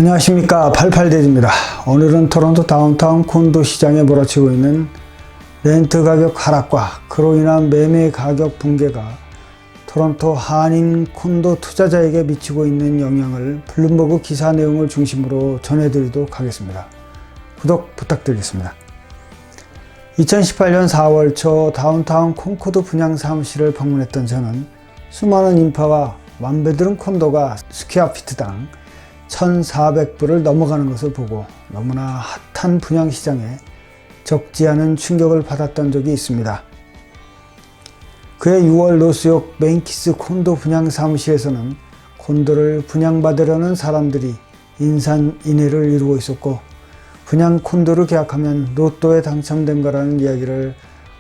안녕하십니까, 88데이입니다. 오늘은 토론토 다운타운 콘도 시장에 몰아치고 있는 렌트 가격 하락과 그로 인한 매매 가격 붕괴가 토론토 한인 콘도 투자자에게 미치고 있는 영향을 블룸버그 기사 내용을 중심으로 전해드리도록 하겠습니다. 구독 부탁드리겠습니다. 2018년 4월 초 다운타운 콘코드 분양 사무실을 방문했던 저는 수많은 인파와 맘배드른 콘도가 스퀘어피트당 1,400불을 넘어가는 것을 보고 너무나 핫한 분양시장에 적지 않은 충격을 받았던 적이 있습니다. 그해 6월 노스욕 맨키스 콘도 분양 사무실에서는 콘도를 분양받으려는 사람들이 인산인해를 이루고 있었고, 분양 콘도를 계약하면 로또에 당첨된 거라는 이야기를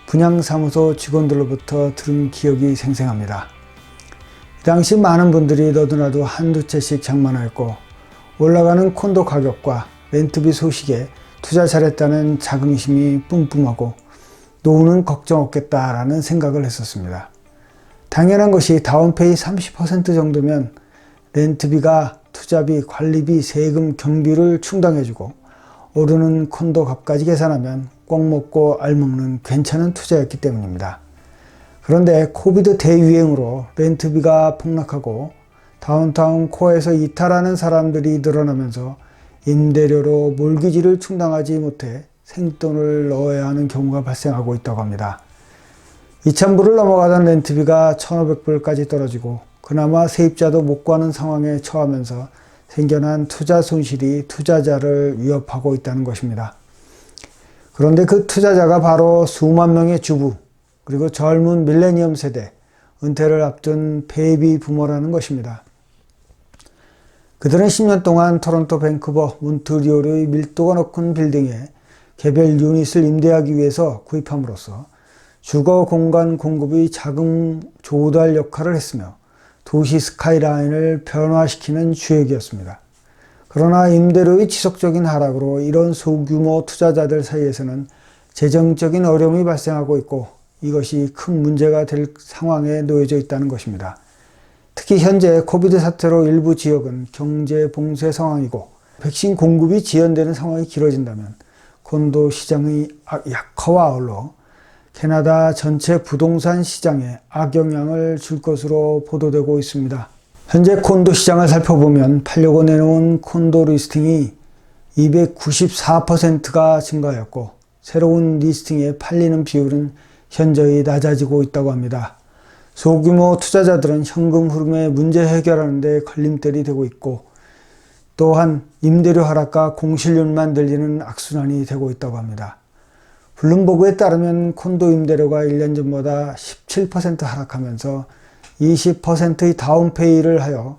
분양사무소 직원들로부터 들은 기억이 생생합니다. 이 당시 많은 분들이 너도나도 한두 채씩 장만하였고, 올라가는 콘도 가격과 렌트비 소식에 투자 잘했다는 자긍심이 뿜뿜하고 노후는 걱정 없겠다라는 생각을 했었습니다. 당연한 것이 다운페이 30% 정도면 렌트비가 투자비, 관리비, 세금, 경비를 충당해주고 오르는 콘도 값까지 계산하면 꼭 먹고 알 먹는 괜찮은 투자였기 때문입니다. 그런데 코비드 대유행으로 렌트비가 폭락하고 다운타운 코어에서 이탈하는 사람들이 늘어나면서 임대료로 몰기지를 충당하지 못해 생돈을 넣어야 하는 경우가 발생하고 있다고 합니다. 2,000불을 넘어가던 렌트비가 1,500불까지 떨어지고 그나마 세입자도 못 구하는 상황에 처하면서 생겨난 투자 손실이 투자자를 위협하고 있다는 것입니다. 그런데 그 투자자가 바로 수만 명의 주부, 그리고 젊은 밀레니엄 세대, 은퇴를 앞둔 베이비 부모라는 것입니다. 그들은 10년 동안 토론토, 밴쿠버, 몬트리올의 밀도가 높은 빌딩에 개별 유닛을 임대하기 위해서 구입함으로써 주거 공간 공급의 자금 조달 역할을 했으며 도시 스카이라인을 변화시키는 주역이었습니다. 그러나 임대료의 지속적인 하락으로 이런 소규모 투자자들 사이에서는 재정적인 어려움이 발생하고 있고, 이것이 큰 문제가 될 상황에 놓여져 있다는 것입니다. 특히 현재 코비드 사태로 일부 지역은 경제 봉쇄 상황이고 백신 공급이 지연되는 상황이 길어진다면 콘도 시장의 약화와 아울러 캐나다 전체 부동산 시장에 악영향을 줄 것으로 보도되고 있습니다. 현재 콘도 시장을 살펴보면 팔려고 내놓은 콘도 리스팅이 294%가 증가하였고, 새로운 리스팅에 팔리는 비율은 현저히 낮아지고 있다고 합니다. 소규모 투자자들은 현금 흐름의 문제 해결하는 데 걸림돌이 되고 있고, 또한 임대료 하락과 공실률만 늘리는 악순환이 되고 있다고 합니다. 블룸버그에 따르면 콘도 임대료가 1년 전보다 17% 하락하면서 20%의 다운페이를 하여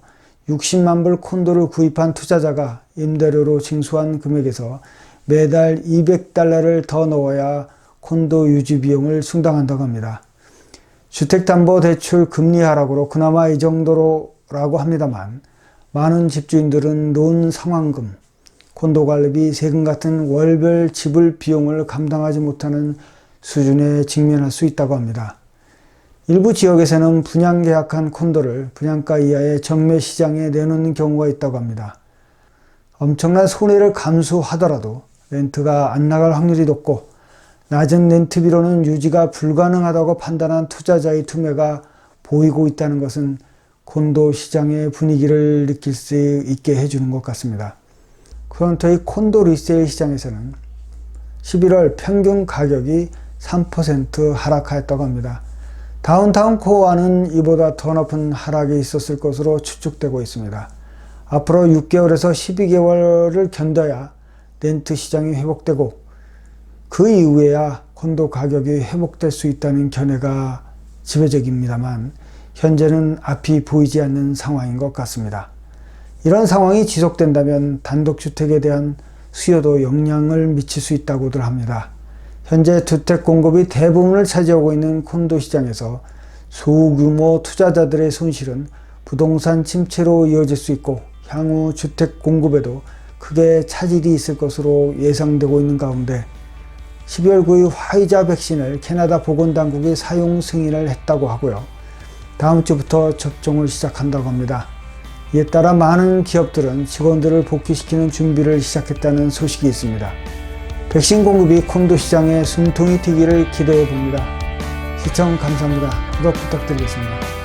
60만 불 콘도를 구입한 투자자가 임대료로 징수한 금액에서 매달 $200를 더 넣어야 콘도 유지 비용을 충당한다고 합니다. 주택담보대출 금리 하락으로 그나마 이 정도라고 합니다만, 많은 집주인들은 론 상환금, 콘도 관리비, 세금 같은 월별 지불 비용을 감당하지 못하는 수준에 직면할 수 있다고 합니다. 일부 지역에서는 분양 계약한 콘도를 분양가 이하의 정매 시장에 내놓는 경우가 있다고 합니다. 엄청난 손해를 감수하더라도 렌트가 안 나갈 확률이 높고 낮은 렌트비로는 유지가 불가능하다고 판단한 투자자의 투매가 보이고 있다는 것은 콘도 시장의 분위기를 느낄 수 있게 해주는 것 같습니다. 토론토의 콘도 리세일 시장에서는 11월 평균 가격이 3% 하락하였다고 합니다. 다운타운 코어와는 이보다 더 높은 하락이 있었을 것으로 추측되고 있습니다. 앞으로 6개월에서 12개월을 견뎌야 렌트 시장이 회복되고 그 이후에야 콘도 가격이 회복될 수 있다는 견해가 지배적입니다만, 현재는 앞이 보이지 않는 상황인 것 같습니다. 이런 상황이 지속된다면 단독주택에 대한 수요도 영향을 미칠 수 있다고들 합니다. 현재 주택 공급이 대부분을 차지하고 있는 콘도 시장에서 소규모 투자자들의 손실은 부동산 침체로 이어질 수 있고, 향후 주택 공급에도 크게 차질이 있을 것으로 예상되고 있는 가운데 12월 9일 화이자 백신을 캐나다 보건당국이 사용 승인을 했다고 하고요. 다음 주부터 접종을 시작한다고 합니다. 이에 따라 많은 기업들은 직원들을 복귀시키는 준비를 시작했다는 소식이 있습니다. 백신 공급이 콘도 시장에 숨통이 튀기를 기대해 봅니다. 시청 감사합니다. 구독 부탁드리겠습니다.